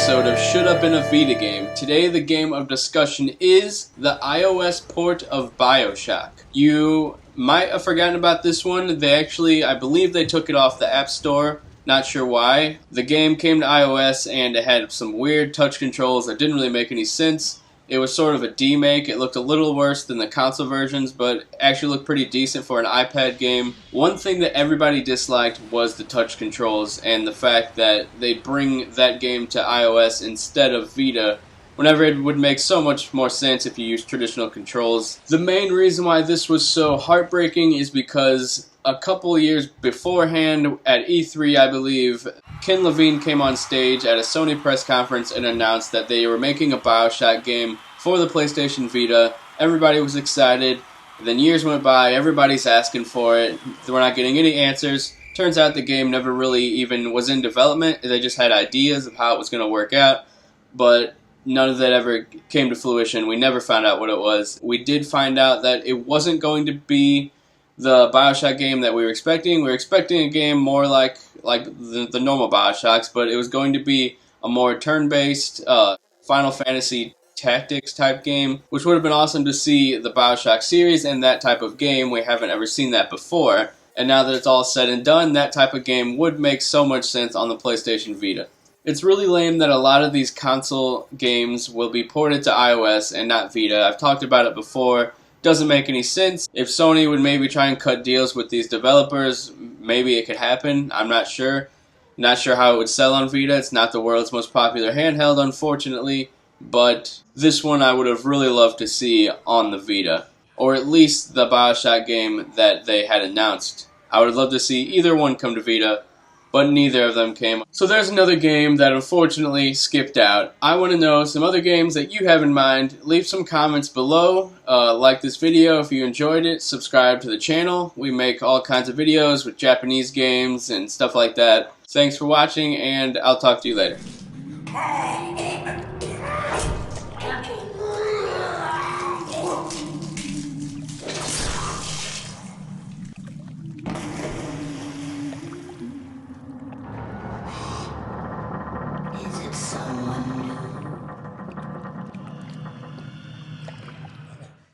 episode of Should Have Been a Vita Game. Today the game of discussion is the iOS port of BioShock. You might have forgotten about this one. I believe they took it off the App Store. Not sure why. The game came to iOS and it had some weird touch controls that didn't really make any sense. It was sort of a demake. It looked a little worse than the console versions, but actually looked pretty decent for an iPad game. One thing that everybody disliked was the touch controls and the fact that they bring that game to iOS instead of Vita, whenever it would make so much more sense if you used traditional controls. The main reason why this was so heartbreaking is because a couple years beforehand, at E3 I believe, Ken Levine came on stage at a Sony press conference and announced that they were making a BioShock game for the PlayStation Vita. Everybody was excited. Then years went by, everybody's asking for it. We're not getting any answers. Turns out the game never really even was in development. They just had ideas of how it was going to work out, but none of that ever came to fruition. We never found out what it was. We did find out that it wasn't going to be the BioShock game that we were expecting. We were expecting a game more like the normal BioShocks, but it was going to be a more turn-based Final Fantasy Tactics type game, which would have been awesome to see the BioShock series and that type of game. We haven't ever seen that before, and now that it's all said and done, that type of game would make so much sense on the PlayStation Vita. It's really lame that a lot of these console games will be ported to iOS and not Vita. I've talked about it before. Doesn't make any sense. If Sony would maybe try and cut deals with these developers, maybe it could happen. I'm not sure. Not sure how it would sell on Vita. It's not the world's most popular handheld, unfortunately. But this one I would have really loved to see on the Vita. Or at least the BioShock game that they had announced. I would have loved to see either one come to Vita, but neither of them came. So there's another game that unfortunately skipped out. I want to know some other games that you have in mind. Leave some comments below. Like this video if you enjoyed it. Subscribe to the channel. We make all kinds of videos with Japanese games and stuff like that. Thanks for watching, and I'll talk to you later.